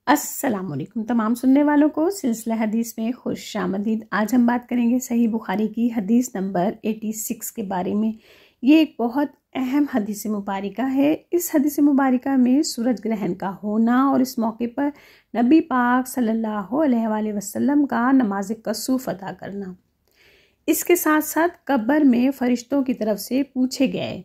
السلام علیکم تمام سننے والوں کو سلسلہ حدیث میں خوش آمدید۔ آج ہم بات کریں گے صحیح بخاری کی حدیث نمبر 86 کے بارے میں۔ یہ ایک بہت اہم حدیث مبارکہ ہے۔ اس حدیث مبارکہ میں سورج گرہن کا ہونا اور اس موقع پر نبی پاک صلی اللہ علیہ وآلہ وسلم کا نماز کسوف ادا کرنا، اس کے ساتھ ساتھ قبر میں فرشتوں کی طرف سے پوچھے گئے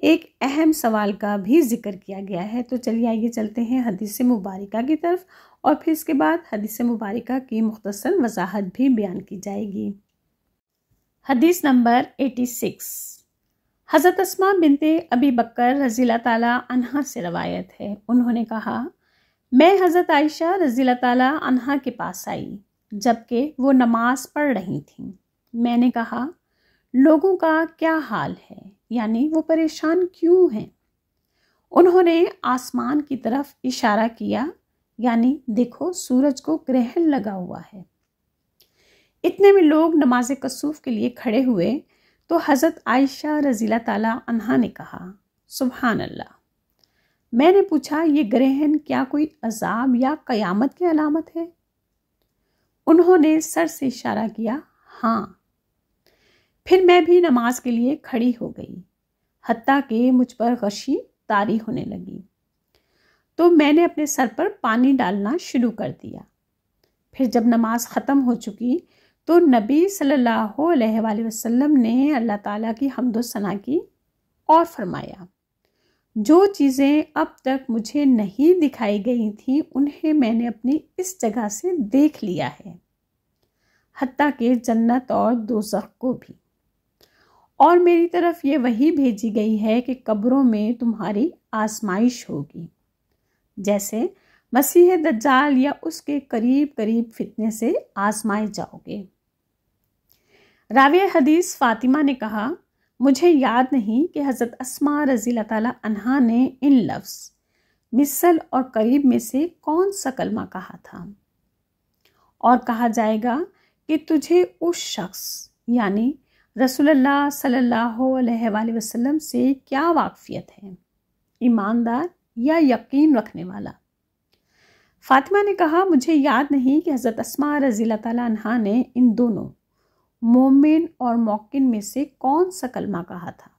ایک اہم سوال کا بھی ذکر کیا گیا ہے۔ تو چلیے آئیے چلتے ہیں حدیث مبارکہ کی طرف، اور پھر اس کے بعد حدیث مبارکہ کی مختصر وضاحت بھی بیان کی جائے گی۔ حدیث نمبر 86 حضرت اسماء بنت ابی بکر رضی اللہ تعالیٰ عنہا سے روایت ہے۔ انہوں نے کہا، میں حضرت عائشہ رضی اللہ تعالیٰ عنہا کے پاس آئی جبکہ وہ نماز پڑھ رہی تھیں۔ میں نے کہا، لوگوں کا کیا حال ہے، یعنی وہ پریشان کیوں ہیں؟ انہوں نے آسمان کی طرف اشارہ کیا، یعنی دیکھو سورج کو گرہن لگا ہوا ہے۔ اتنے میں لوگ نماز کسوف کے لیے کھڑے ہوئے تو حضرت عائشہ رضی اللہ تعالیٰ عنہا نے کہا، سبحان اللہ۔ میں نے پوچھا، یہ گرہن کیا کوئی عذاب یا قیامت کی علامت ہے؟ انہوں نے سر سے اشارہ کیا، ہاں۔ پھر میں بھی نماز کے لیے کھڑی ہو گئی، حتیٰ کہ مجھ پر غشی طاری ہونے لگی، تو میں نے اپنے سر پر پانی ڈالنا شروع کر دیا۔ پھر جب نماز ختم ہو چکی تو نبی صلی اللہ علیہ وآلہ وسلم نے اللہ تعالیٰ کی حمد و ثنا کی اور فرمایا، جو چیزیں اب تک مجھے نہیں دکھائی گئی تھیں انہیں میں نے اپنی اس جگہ سے دیکھ لیا ہے، حتیٰ کہ جنت اور دوزخ کو بھی، اور میری طرف یہ وحی بھیجی گئی ہے کہ قبروں میں تمہاری آزمائش ہوگی، جیسے مسیح دجال یا اس کے قریب فتنے سے آزمائے جاؤ گے۔ راوی حدیث فاطمہ نے کہا، مجھے یاد نہیں کہ حضرت اسماء رضی اللہ تعالیٰ عنہا نے ان لفظ مثل اور قریب میں سے کون سا کلمہ کہا تھا، اور کہا جائے گا کہ تجھے اس شخص یعنی رسول اللہ صلی اللہ علیہ وآلہ وسلم سے کیا واقفیت ہے، ایماندار یا یقین رکھنے والا؟ فاطمہ نے کہا، مجھے یاد نہیں کہ حضرت اسماء رضی اللہ تعالیٰ عنہا نے ان دونوں مومن اور موقن میں سے کون سا کلمہ کہا تھا؟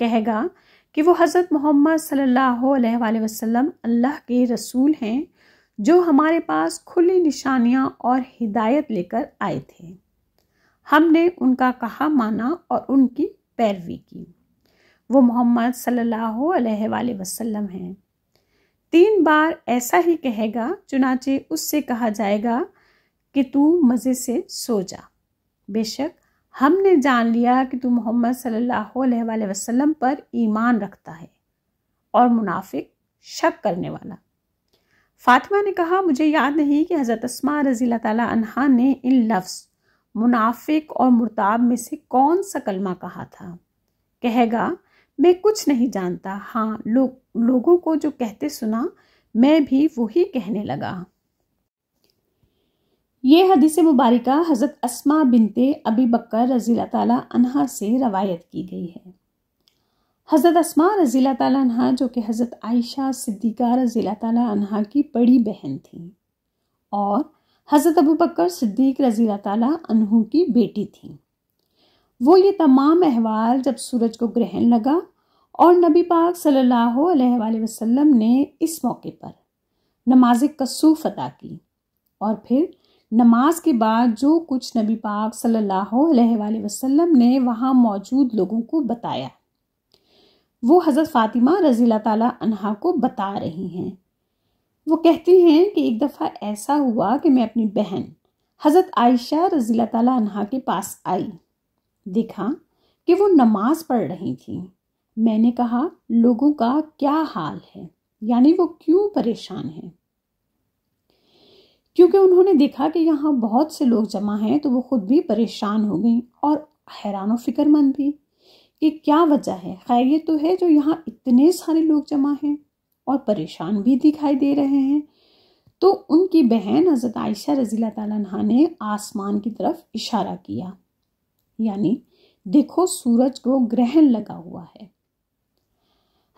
کہے گا کہ وہ حضرت محمد صلی اللہ علیہ وآلہ وسلم اللہ کے رسول ہیں جو ہمارے پاس کھلی نشانیاں اور ہدایت لے کر آئے تھے، ہم نے ان کا کہا مانا اور ان کی پیروی کی، وہ محمد صلی اللہ علیہ وآلہ وسلم ہیں۔ 3 بار ایسا ہی کہے گا، چنانچہ اس سے کہا جائے گا کہ تو مزے سے سو جا، بے شک ہم نے جان لیا کہ تو محمد صلی اللہ علیہ وآلہ وسلم پر ایمان رکھتا ہے اور منافق شک کرنے والا۔ فاطمہ نے کہا، مجھے یاد نہیں کہ حضرت اسماء رضی اللہ تعالیٰ عنہا نے ان لفظ منافق اور مرتاب میں سے کون سا کلمہ کہا تھا؟ کہے گا، میں کچھ نہیں جانتا، ہاں لوگوں کو جو کہتے سنا میں بھی وہی کہنے لگا۔ یہ حدیث مبارکہ حضرت اسماء بنت ابی بکر رضی اللہ تعالیٰ عنہا سے روایت کی گئی ہے۔ حضرت اسماء رضی اللہ تعالیٰ عنہا جو کہ حضرت عائشہ صدیقہ رضی اللہ تعالیٰ عنہا کی بڑی بہن تھیں اور حضرت ابو بکر صدیق رضی اللہ تعالیٰ عنہ کی بیٹی تھیں، وہ یہ تمام احوال جب سورج کو گرہن لگا اور نبی پاک صلی اللہ علیہ وآلہ وسلم نے اس موقع پر نماز کسوف ادا کی، اور پھر نماز کے بعد جو کچھ نبی پاک صلی اللہ علیہ وآلہ وسلم نے وہاں موجود لوگوں کو بتایا وہ حضرت فاطمہ رضی اللہ تعالیٰ عنہا کو بتا رہی ہیں۔ وہ کہتی ہیں کہ ایک دفعہ ایسا ہوا کہ میں اپنی بہن حضرت عائشہ رضی اللہ تعالیٰ عنہا کے پاس آئی، دیکھا کہ وہ نماز پڑھ رہی تھیں۔ میں نے کہا، لوگوں کا کیا حال ہے، یعنی وہ کیوں پریشان ہیں؟ کیونکہ انہوں نے دیکھا کہ یہاں بہت سے لوگ جمع ہیں تو وہ خود بھی پریشان ہو گئیں اور حیران و فکر مند بھی کہ کیا وجہ ہے، خیر یہ تو ہے جو یہاں اتنے سارے لوگ جمع ہیں اور پریشان بھی دکھائی دے رہے ہیں۔ تو ان کی بہن حضرت عائشہ رضی اللہ تعالیٰ عنہا نے آسمان کی طرف اشارہ کیا، یعنی دیکھو سورج کو گرہن لگا ہوا ہے۔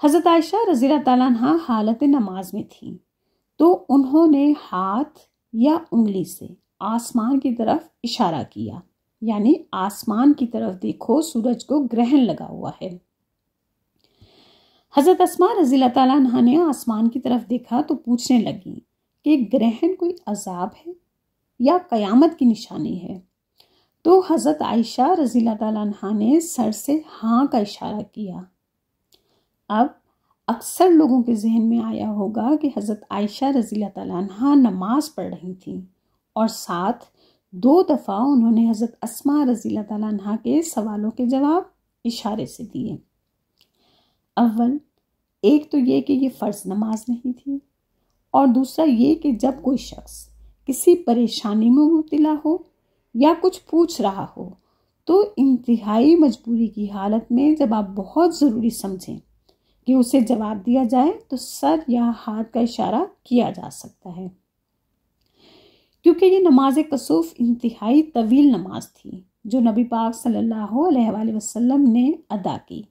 حضرت عائشہ رضی اللہ تعالیٰ عنہا حالت نماز میں تھیں، تو تو انہوں نے ہاتھ یا انگلی سے آسمان کی طرف اشارہ کیا، یعنی آسمان کی طرف دیکھو، سورج کو گرہن لگا ہوا ہے۔ حضرت اسماء رضی اللہ تعالیٰ عنہ نے آسمان کی طرف دیکھا تو پوچھنے لگی کہ گرہن کوئی عذاب ہے یا قیامت کی نشانی ہے؟ تو حضرت عائشہ رضی اللہ تعالیٰ عنہ نے سر سے ہاں کا اشارہ کیا۔ اب اکثر لوگوں کے ذہن میں آیا ہوگا کہ حضرت عائشہ رضی اللہ تعالیٰ عنہ نماز پڑھ رہی تھیں اور ساتھ 2 دفعہ انہوں نے حضرت اسماء رضی اللہ تعالیٰ عنہ کے سوالوں کے جواب اشارے سے دیے۔ اول ایک تو یہ کہ یہ فرض نماز نہیں تھی، اور دوسرا یہ کہ جب کوئی شخص کسی پریشانی میں مبتلا ہو یا کچھ پوچھ رہا ہو تو انتہائی مجبوری کی حالت میں جب آپ بہت ضروری سمجھیں کہ اسے جواب دیا جائے تو سر یا ہاتھ کا اشارہ کیا جا سکتا ہے، کیونکہ یہ نماز کسوف انتہائی طویل نماز تھی جو نبی پاک صلی اللہ علیہ وآلہ وسلم نے ادا کی،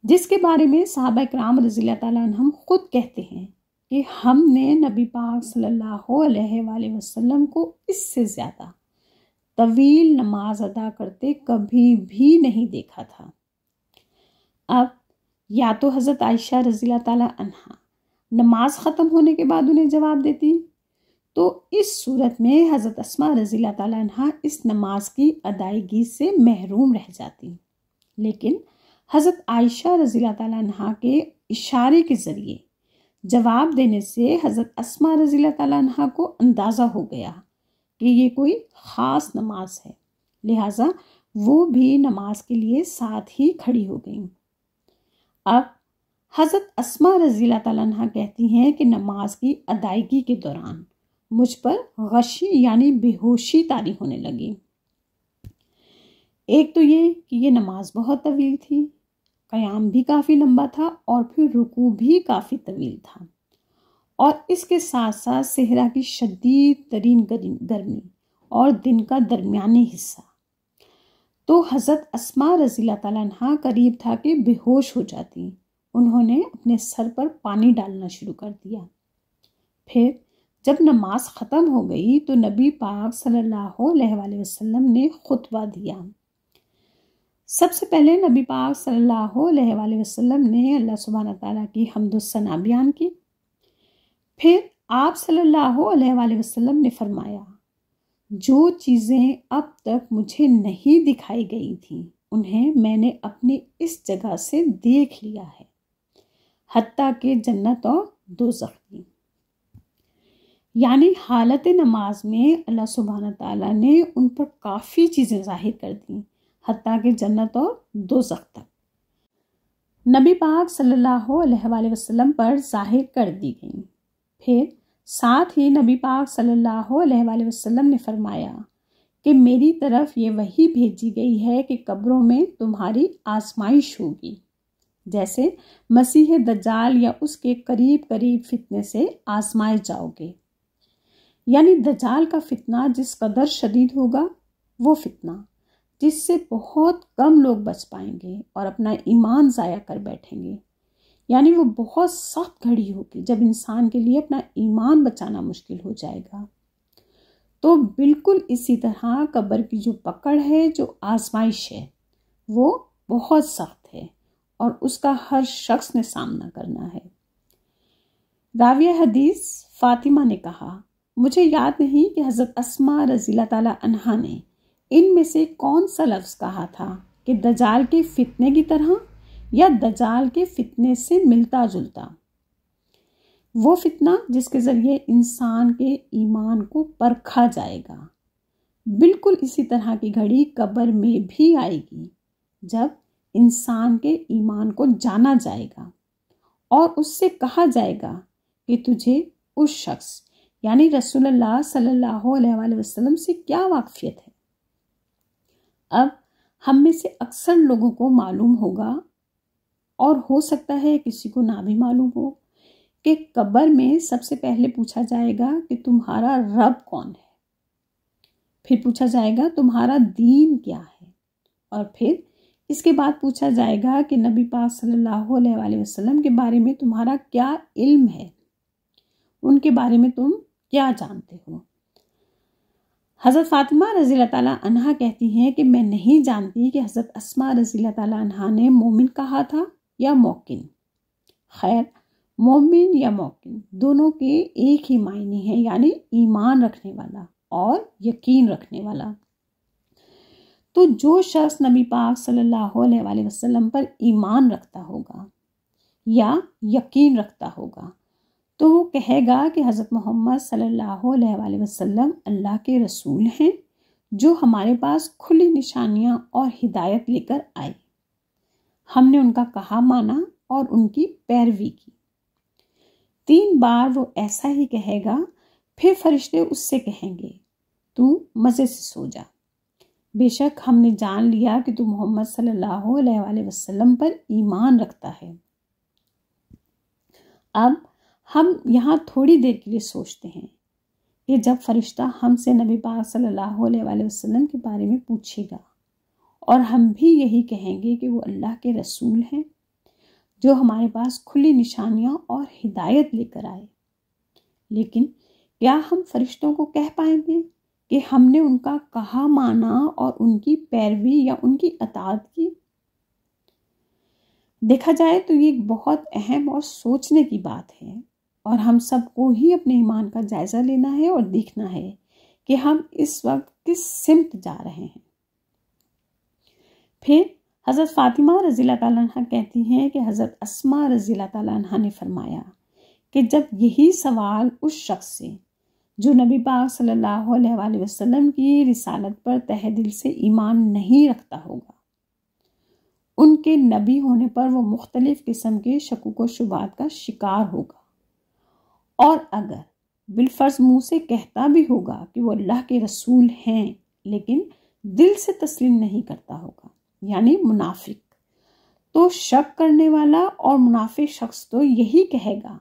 جس کے بارے میں صحابہ کرام رضی اللہ تعالیٰ عنہم خود کہتے ہیں کہ ہم نے نبی پاک صلی اللہ علیہ وآلہ وسلم کو اس سے زیادہ طویل نماز ادا کرتے کبھی بھی نہیں دیکھا تھا۔ اب یا تو حضرت عائشہ رضی اللہ تعالیٰ عنہ نماز ختم ہونے کے بعد انہیں جواب دیتی، تو اس صورت میں حضرت اسماء رضی اللہ تعالیٰ عنہ اس نماز کی ادائیگی سے محروم رہ جاتی، لیکن حضرت عائشہ رضی اللہ تعالیٰ عنہ کے اشارے کے ذریعے جواب دینے سے حضرت اسماء رضی اللہ تعالیٰ عنہ کو اندازہ ہو گیا کہ یہ کوئی خاص نماز ہے، لہٰذا وہ بھی نماز کے لیے ساتھ ہی کھڑی ہو گئیں۔ اب حضرت اسماء رضی اللہ تعالیٰ عنہ کہتی ہیں کہ نماز کی ادائیگی کے دوران مجھ پر غشی یعنی بے ہوشی طاری ہونے لگی۔ ایک تو یہ کہ یہ نماز بہت طویل تھی، قیام بھی کافی لمبا تھا اور پھر رکوع بھی کافی طویل تھا، اور اس کے ساتھ ساتھ صحرا کی شدید ترین گرمی اور دن کا درمیانی حصہ، تو حضرت اسماء رضی اللہ تعالیٰ عنہ قریب تھا کہ بے ہوش ہو جاتی۔ انہوں نے اپنے سر پر پانی ڈالنا شروع کر دیا۔ پھر جب نماز ختم ہو گئی تو نبی پاک صلی اللہ علیہ وآلہ وسلم نے خطبہ دیا۔ سب سے پہلے نبی پاک صلی اللہ علیہ وآلہ وسلم نے اللہ سبحانہ تعالیٰ کی حمد و ثنا بیان کی۔ پھر آپ صلی اللہ علیہ وآلہ وسلم نے فرمایا، جو چیزیں اب تک مجھے نہیں دکھائی گئی تھیں انہیں میں نے اپنی اس جگہ سے دیکھ لیا ہے، حتیٰ کہ جنت اور دوزخ کی۔ یعنی حالت نماز میں اللہ سبحانہ تعالیٰ نے ان پر کافی چیزیں ظاہر کر دیں، حتیٰ کہ جنت اور دوزخ تک نبی پاک صلی اللہ علیہ وآلہ وسلم پر ظاہر کر دی گئیں۔ پھر ساتھ ہی نبی پاک صلی اللہ علیہ وآلہ وسلم نے فرمایا کہ میری طرف یہ وحی بھیجی گئی ہے کہ قبروں میں تمہاری آزمائش ہوگی، جیسے مسیح دجال یا اس کے قریب فتنے سے آزمائے جاؤ گے۔ یعنی دجال کا فتنہ جس قدر شدید ہوگا، وہ فتنہ جس سے بہت کم لوگ بچ پائیں گے اور اپنا ایمان ضائع کر بیٹھیں گے، یعنی وہ بہت سخت گھڑی ہوگی جب انسان کے لیے اپنا ایمان بچانا مشکل ہو جائے گا۔ تو بالکل اسی طرح قبر کی جو پکڑ ہے، جو آزمائش ہے، وہ بہت سخت ہے اور اس کا ہر شخص نے سامنا کرنا ہے۔ راویہ حدیث فاطمہ نے کہا، مجھے یاد نہیں کہ حضرت اسماء رضی اللہ تعالیٰ عنہا نے ان میں سے کون سا لفظ کہا تھا کہ دجال کے فتنے کی طرح یا دجال کے فتنے سے ملتا جلتا، وہ فتنہ جس کے ذریعے انسان کے ایمان کو پرکھا جائے گا۔ بالکل اسی طرح کی گھڑی قبر میں بھی آئے گی جب انسان کے ایمان کو جانا جائے گا اور اس سے کہا جائے گا کہ تجھے اس شخص یعنی رسول اللہ صلی اللہ علیہ وآلہ وسلم سے کیا واقفیت ہے۔ اب ہم میں سے اکثر لوگوں کو معلوم ہوگا اور ہو سکتا ہے کسی کو نہ بھی معلوم ہو کہ قبر میں سب سے پہلے پوچھا جائے گا کہ تمہارا رب کون ہے، پھر پوچھا جائے گا تمہارا دین کیا ہے، اور پھر اس کے بعد پوچھا جائے گا کہ نبی پاک صلی اللہ علیہ وآلہ وسلم کے بارے میں تمہارا کیا علم ہے۔ ان کے بارے میں تم کیا جانتے ہو؟ حضرت فاطمہ رضی اللہ تعالیٰ عنہا کہتی ہیں کہ میں نہیں جانتی کہ حضرت اسماء رضی اللہ تعالیٰ عنہا نے مومن کہا تھا یا موقن۔ خیر، مومن یا موقن دونوں کے ایک ہی معنی ہیں، یعنی ایمان رکھنے والا اور یقین رکھنے والا۔ تو جو شخص نبی پاک صلی اللہ علیہ وآلہ وسلم پر ایمان رکھتا ہوگا یا یقین رکھتا ہوگا تو وہ کہے گا کہ حضرت محمد صلی اللہ علیہ وآلہ وسلم اللہ کے رسول ہیں جو ہمارے پاس کھلی نشانیاں اور ہدایت لے کر آئے۔ ہم نے ان کا کہا مانا اور ان کی پیروی کی۔ 3 بار وہ ایسا ہی کہے گا، پھر فرشتے اس سے کہیں گے تو مزے سے سو جا، بے شک ہم نے جان لیا کہ تو محمد صلی اللہ علیہ وآلہ وسلم پر ایمان رکھتا ہے۔ اب ہم یہاں تھوڑی دیر کے لیے سوچتے ہیں کہ جب فرشتہ ہم سے نبی پاک صلی اللہ علیہ وآلہ وسلم کے بارے میں پوچھے گا اور ہم بھی یہی کہیں گے کہ وہ اللہ کے رسول ہیں جو ہمارے پاس کھلی نشانیاں اور ہدایت لے کر آئے، لیکن کیا ہم فرشتوں کو کہہ پائیں گے کہ ہم نے ان کا کہا مانا اور ان کی پیروی یا ان کی اطاعت کی؟ دیکھا جائے تو یہ ایک بہت اہم اور سوچنے کی بات ہے، اور ہم سب کو ہی اپنے ایمان کا جائزہ لینا ہے اور دیکھنا ہے کہ ہم اس وقت کس سمت جا رہے ہیں۔ پھر حضرت فاطمہ رضی اللہ تعالیٰ عنہ کہتی ہیں کہ حضرت اسماء رضی اللہ تعالیٰ عنہ نے فرمایا کہ جب یہی سوال اس شخص سے جو نبی پاک صلی اللہ علیہ وآلہ وسلم کی رسالت پر تہ دل سے ایمان نہیں رکھتا ہوگا، ان کے نبی ہونے پر وہ مختلف قسم کے شکوک و شبہات کا شکار ہوگا، اور اگر بالفرض منہ سے کہتا بھی ہوگا کہ وہ اللہ کے رسول ہیں لیکن دل سے تسلیم نہیں کرتا ہوگا، یعنی منافق، تو شک کرنے والا اور منافق شخص تو یہی کہے گا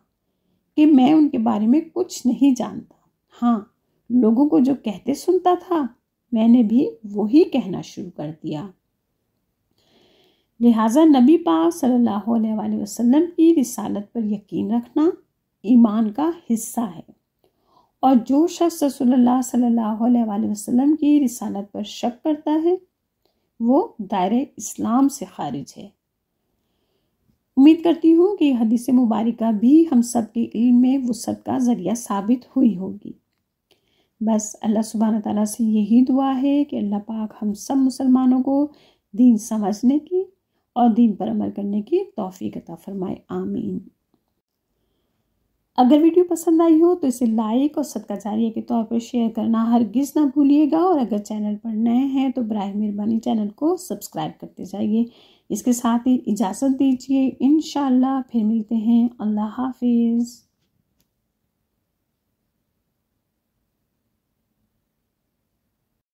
کہ میں ان کے بارے میں کچھ نہیں جانتا، ہاں لوگوں کو جو کہتے سنتا تھا میں نے بھی وہی کہنا شروع کر دیا۔ لہٰذا نبی پاک صلی اللہ علیہ وآلہ وسلم کی رسالت پر یقین رکھنا ایمان کا حصہ ہے، اور جو شخص رسول اللہ صلی اللہ علیہ وآلہ وسلم کی رسالت پر شک کرتا ہے وہ دائرہ اسلام سے خارج ہے۔ امید کرتی ہوں کہ یہ حدیث مبارکہ بھی ہم سب کے علم میں وسعت کا ذریعہ ثابت ہوئی ہوگی۔ بس اللہ سبحانہ تعالیٰ سے یہی دعا ہے کہ اللہ پاک ہم سب مسلمانوں کو دین سمجھنے کی اور دین پر عمل کرنے کی توفیق عطا فرمائے، آمین۔ اگر ویڈیو پسند آئی ہو تو اسے لائک اور صدقہ جاریہ کے طور پر شیئر کرنا ہرگز نہ بھولیے گا، اور اگر چینل پر نئے ہیں تو براہ مہربانی چینل کو سبسکرائب کرتے جائیے۔ اس کے ساتھ ہی اجازت دیجیے، انشاءاللہ پھر ملتے ہیں۔ اللہ حافظ۔